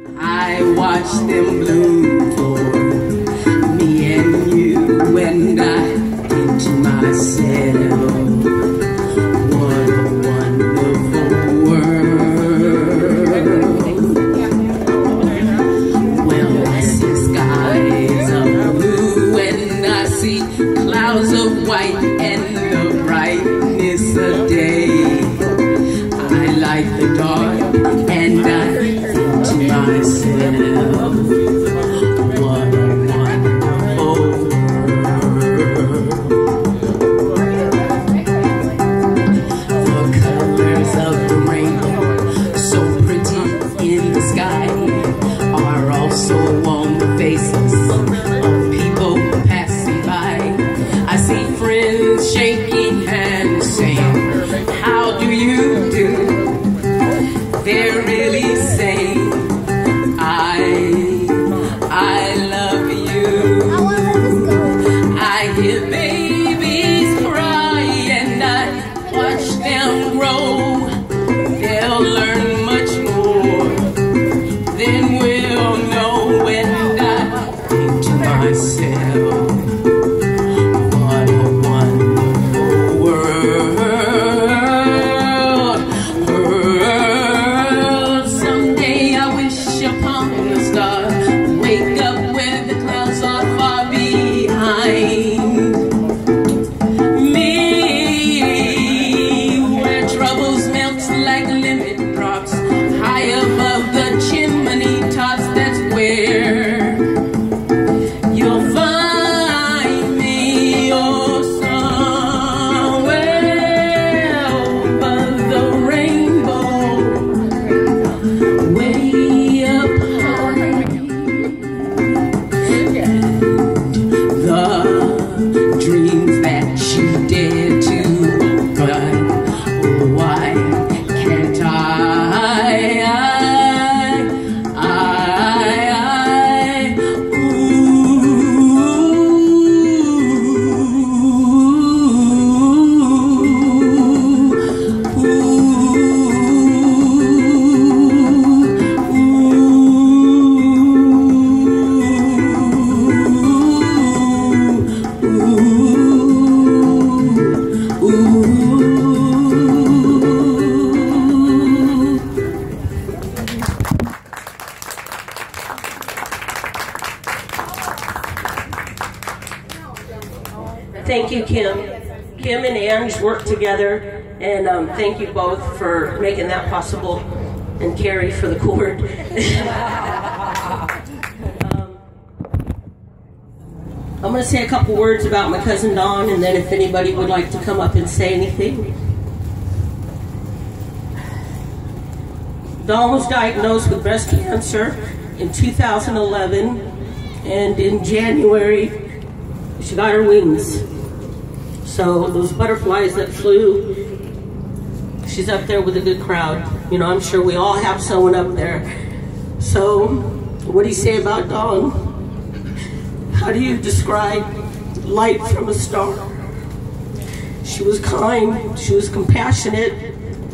I watch them bloom for me and you, and I think to myself, what a wonderful world. Well, I see skies of blue, and I see clouds of white, and the brightness of day. I like the dark, and I think to myself, what a wonderful world. The colors of the rainbow, so pretty in the sky, are also on the faces of people passing by. I see friends shaking hands saying, how do you do? They're really saying, I love you. I hear babies cry and I watch them grow. They'll learn much more than we'll know. And I think to myself, what a wonderful world. Someday I wish upon a star, wake up where the clouds are far behind me, where troubles melt like lemon drops, high above the chimney tops. That's where you'll find me, oh, somewhere above the rainbow, way up high. The dreams that she dared to, but why can't Thank you, Kim. Kim and Ange worked together, and thank you both for making that possible, and Carrie for the cord. I'm going to say a couple words about my cousin Dawn, and then if anybody would like to come up and say anything. Dawn was diagnosed with breast cancer in 2011, and in January, she got her wings. So those butterflies that flew, she's up there with a good crowd. You know, I'm sure we all have someone up there. So, what do you say about Dawn? How do you describe light from a star? She was kind, she was compassionate,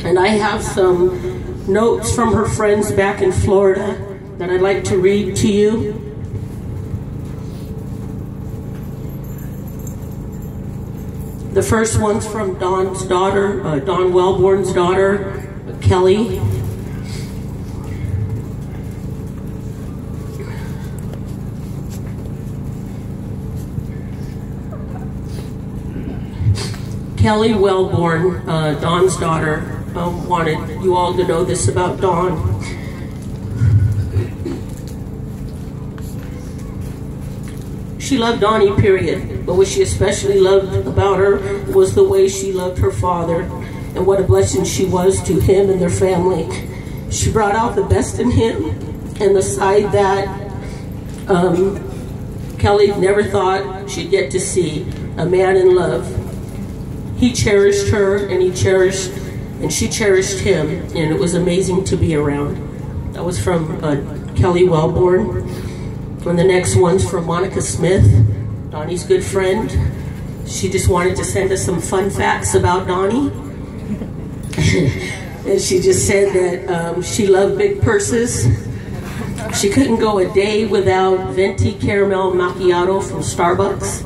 and I have some notes from her friends back in Florida that I'd like to read to you. The first one's from Dawn's daughter, Dawn Wellborn's daughter, Kelly. Kelly Wellborn, Dawn's daughter, wanted you all to know this about Dawn. She loved Donnie, period, but what she especially loved about her was the way she loved her father and what a blessing she was to him and their family. She brought out the best in him and the side that Kelly never thought she'd get to see, a man in love. He cherished her, and she cherished him, and it was amazing to be around. That was from Kelly Wellborn. And the next one's from Monica Smith, Donnie's good friend. She just wanted to send us some fun facts about Donnie. And she just said that she loved big purses, She couldn't go a day without venti caramel macchiato from Starbucks.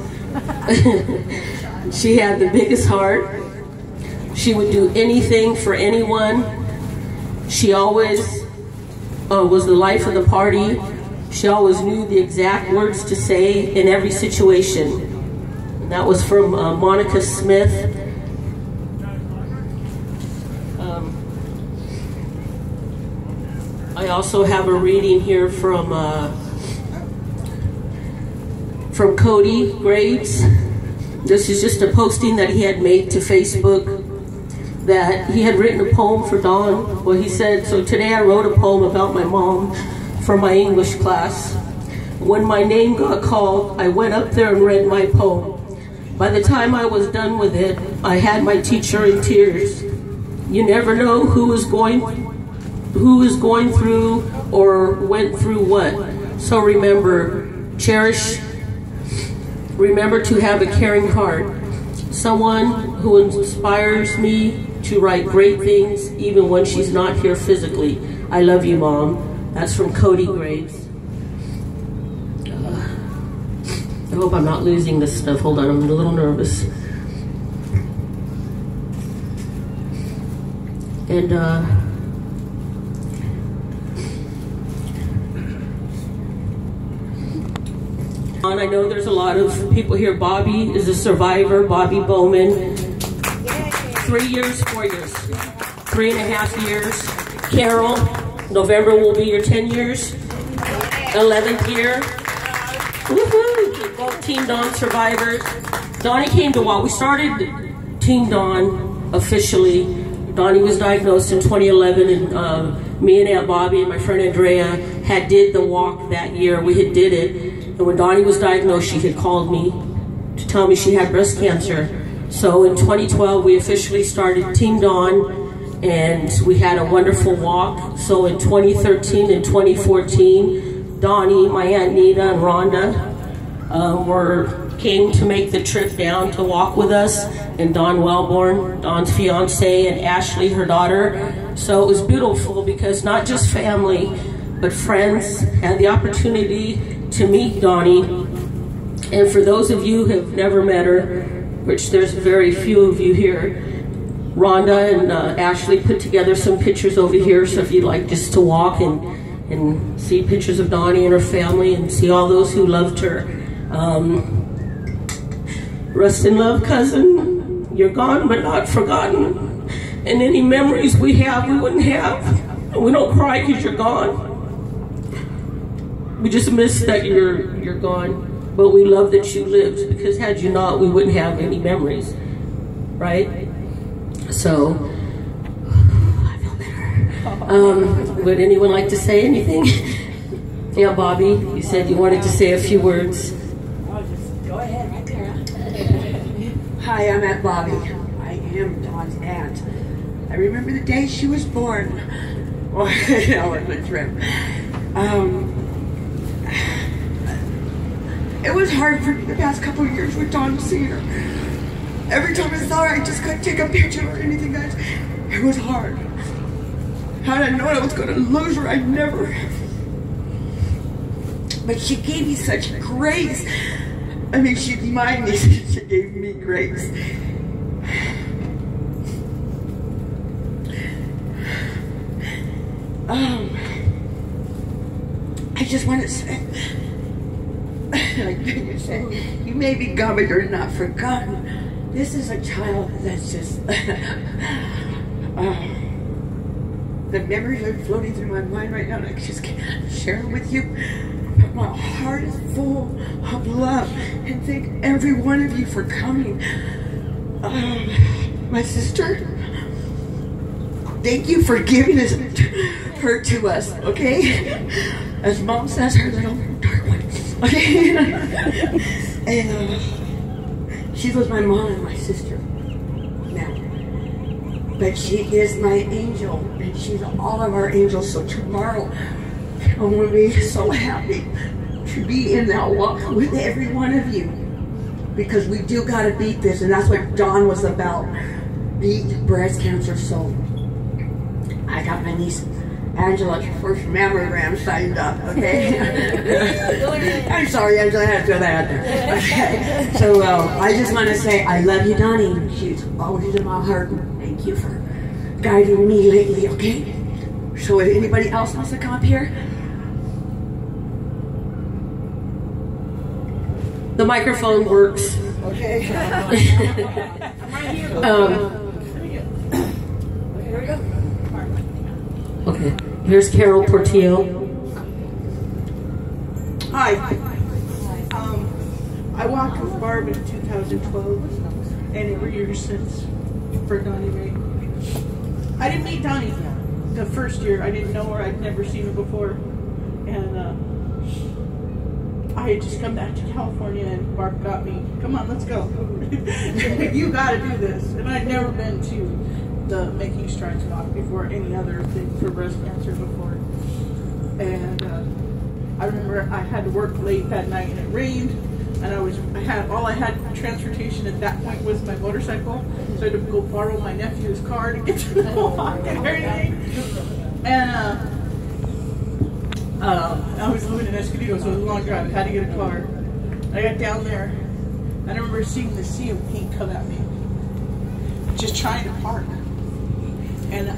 She had the biggest heart. She would do anything for anyone. She always was the life of the party. She always knew the exact words to say in every situation. And that was from Monica Smith. I also have a reading here from Cody Graves. This is just a posting that he had made to Facebook, that he had written a poem for Dawn. Well, he said, so today I wrote a poem about my mom for my English class. When my name got called, I went up there and read my poem. By the time I was done with it, I had my teacher in tears. You never know who is going through or went through what. So remember, cherish, remember to have a caring heart. Someone who inspires me to write great things even when she's not here physically. I love you, Mom. That's from Cody Graves. I hope I'm not losing this stuff. Hold on, I'm a little nervous. And I know there's a lot of people here. Bobby is a survivor, Bobby Bowman. 3 years, 4 years, 3.5 years. Carol, November will be your 10 years. 11th year. Woohoo! Both TeamDawn survivors. Donnie came to WA. We started TeamDawn officially. Donnie was diagnosed in 2011, and me and Aunt Bobby and my friend Andrea did the walk that year. We had did it. And when Donnie was diagnosed, she had called me to tell me she had breast cancer. So in 2012, we officially started TeamDawn, and we had a wonderful walk. So in 2013 and 2014, Donnie, my Aunt Nina, and Rhonda came to make the trip down to walk with us, and Dawn Wellborn, Dawn's fiance, and Ashley, her daughter. So it was beautiful because not just family, but friends had the opportunity to meet Donnie. And for those of you who have never met her, which there's very few of you here, Rhonda and Ashley put together some pictures over here, so if you'd like just to walk and see pictures of Donnie and her family and see all those who loved her. Rest in love, cousin. You're gone but not forgotten. And any memories we have, we wouldn't have. And we don't cry because you're gone. We just miss that you're gone. But we love that you lived, because had you not, we wouldn't have any memories. Right? So, I feel better. Would anyone like to say anything? Yeah, Bobby, you said you wanted to say a few words. Oh, just go ahead, right there. Hi, I'm Aunt Bobby. I am Dawn's aunt. I remember the day she was born. Oh, that was a trip. It was hard for me the past couple of years with Dawn to see her. Every time I saw her, I just couldn't take a picture or anything, guys. It was hard. Had I known I was going to lose her, I'd never. But she gave me such grace. I mean, she's my niece. She gave me grace. I just want to say, like you said, you may be gone, but you're not forgotten. This is a child that's just, the memories are floating through my mind right now, and I just can't share them with you. But my heart is full of love, and thank every one of you for coming. My sister, thank you for giving her to us, okay? As Mom says, her little dark one, okay? And she was my mom and my sister now. But she is my angel, and she's all of our angels. So tomorrow, I'm going to be so happy to be in that walk with every one of you, because we do got to beat this, and that's what Dawn was about. Beat breast cancer. So I got my niece Angela's first mammogram signed up, okay? I'm sorry, Angela, I had to throw that out there. Okay, so I just want to say I love you, Donnie. She's always in my heart. Thank you for guiding me lately, okay? So if anybody else wants to come up here? The microphone works. Okay. Here we go. Okay, here's Carol Portillo. Hi. I walked with Barb in 2012, and every year since for Donnie Ray. I didn't meet Donnie the first year. I didn't know her. I'd never seen her before, and I had just come back to California, and Barb got me. Come on, let's go. You got to do this. And I'd never been to the Making Strides walk before, any other thing for breast cancer before. And I remember I had to work late that night and it rained, and all I had transportation at that point was my motorcycle, so I had to go borrow my nephew's car to get to the walk and everything. And I was living in Escondido, so it was a long drive. I had to get a car. I got down there, and I remember seeing the sea of paint come at me, just trying to park. And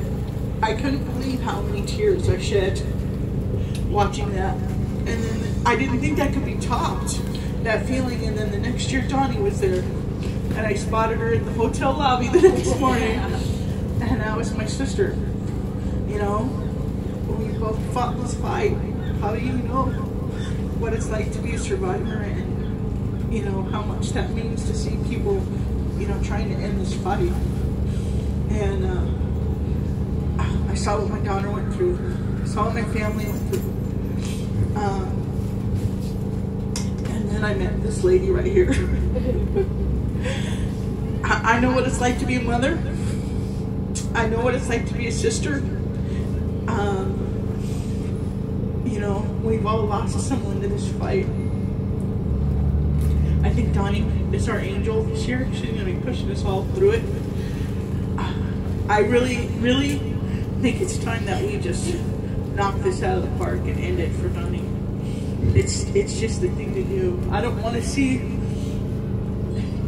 I couldn't believe how many tears I shed watching that. And then I didn't think that could be topped, that feeling. And then the next year, Donnie was there, and I spotted her in the hotel lobby the next morning. And that was my sister. You know, we both fought this fight. How do you know what it's like to be a survivor, and you know how much that means to see people, you know, trying to end this fight. And I saw what my daughter went through. I saw what my family went through. And then I met this lady right here. I know what it's like to be a mother. I know what it's like to be a sister. You know, we've all lost someone to this fight. I think Donnie is our angel this year. She's going to be pushing us all through it. I really, really think it's time that we just knock this out of the park and end it for Donnie. It's just the thing to do. I don't want to see.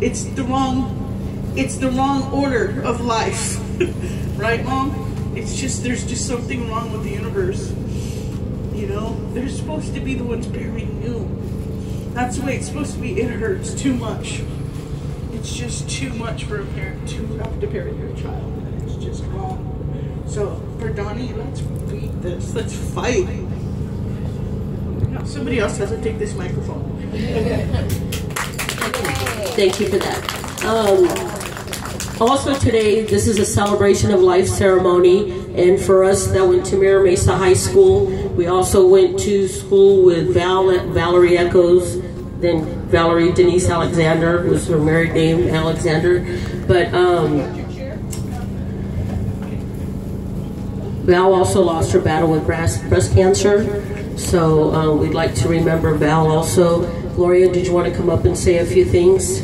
It's the wrong order of life, right, Mom? It's just there's just something wrong with the universe. You know, they're supposed to be the ones burying you. That's the way it's supposed to be. It hurts too much. It's just too much for a parent to have to bury their child, and it's just wrong. So for Donnie, let's beat this. Let's fight. Now, somebody else has to take this microphone. Thank you for that. Also today, this is a celebration of life ceremony, and for us that went to Mira Mesa High School, we also went to school with Valerie Echoes, then Valerie Denise Alexander was her married name, Alexander. But Val also lost her battle with breast cancer, so we'd like to remember Val also. Gloria, did you want to come up and say a few things?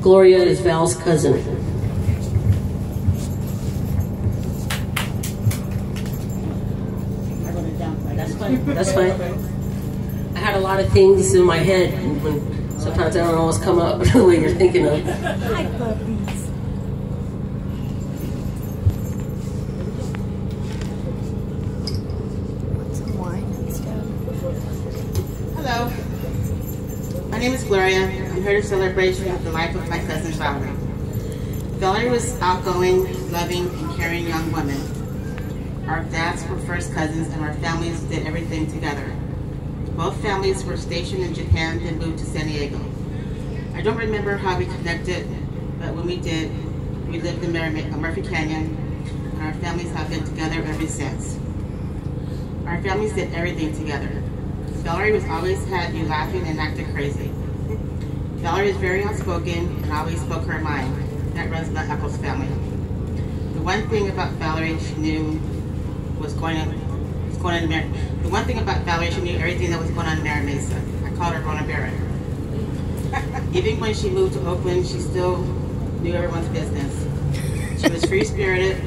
Gloria is Val's cousin. That's fine. That's fine. I had a lot of things in my head, and sometimes I don't always come up the way you're thinking of. Hi, puppies. Want some wine and stuff? Hello. My name is Gloria. I'm here to celebrate the life of my cousin Valerie. Valerie was outgoing, loving, and caring young woman. Our dads were first cousins, and our families did everything together. Both families were stationed in Japan, then moved to San Diego. I don't remember how we connected, but when we did, we lived in Murphy Canyon, and our families have been together ever since. Our families did everything together. Valerie was always had you laughing and acting crazy. Valerie is very outspoken and always spoke her mind. That runs in the Eccles family. The one thing about Valerie she knew was going on in the one thing about Valerie, she knew everything that was going on in Mira Mesa. I called her Rona Barrett. Even when she moved to Oakland, she still knew everyone's business. She was free-spirited.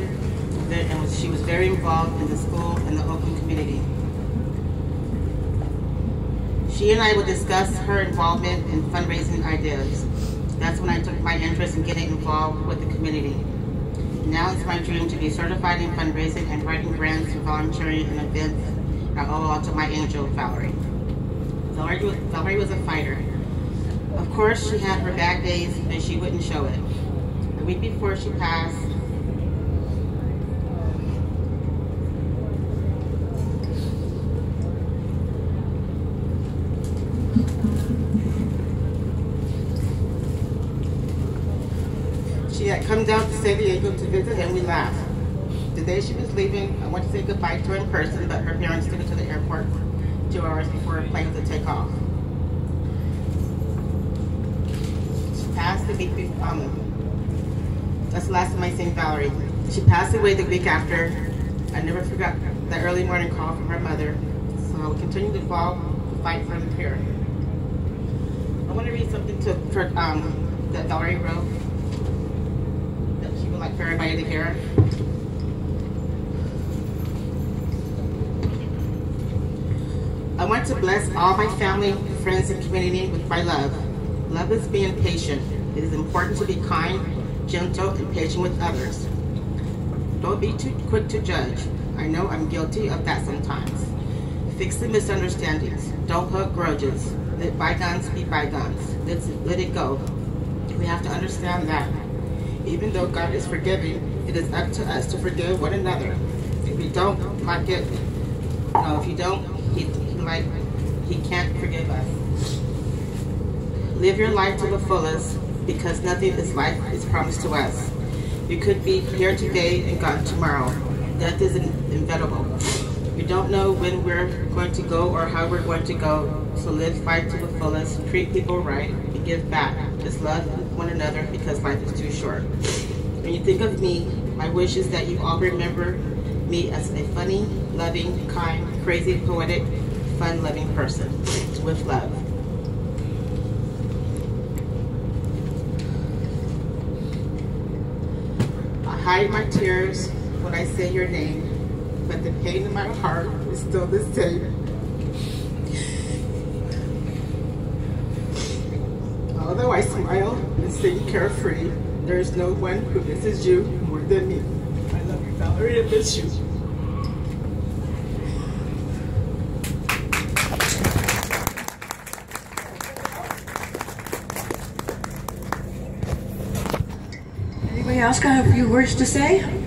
and she was very involved in the school and the Oakland community. She and I would discuss her involvement in fundraising ideas. That's when I took my interest in getting involved with the community. Now it's my dream to be certified in fundraising and writing grants and volunteering in events. I owe all to my angel, Valerie. Valerie was a fighter. Of course, she had her bad days, but she wouldn't show it. The week before she passed, she had come down to San Diego to visit and we laughed. The day she was leaving, I went to say goodbye to her in person, but her parents took her to the airport 2 hours before her plane to take off. She passed the week before, that's the last time I seen Valerie. She passed away the week after. I never forgot that early morning call from her mother, so I will continue to fight for the here. I want to read something that Valerie wrote that she would like for everybody to hear. I want to bless all my family, friends, and community with my love. Love is being patient. It is important to be kind, gentle, and patient with others. Don't be too quick to judge. I know I'm guilty of that sometimes. Fix the misunderstandings. Don't hold grudges. Let bygones be bygones. Let it go. We have to understand that even though God is forgiving, it is up to us to forgive one another. If we don't like it, if you don't, he can't forgive us. Live your life to the fullest, because nothing in life is promised to us. You could be here today and gone tomorrow. Death is inevitable. We don't know when we're going to go or how we're going to go, so live life to the fullest, treat people right, and give back. Just love one another because life is too short. When you think of me, my wish is that you all remember me as a funny, loving, kind, crazy, poetic, fun-loving person. With love. I hide my tears when I say your name, but the pain in my heart is still the same. Although I smile and sing carefree, there is no one who misses you more than me. I love you, Valerie, and miss you. Anybody else got a few words to say?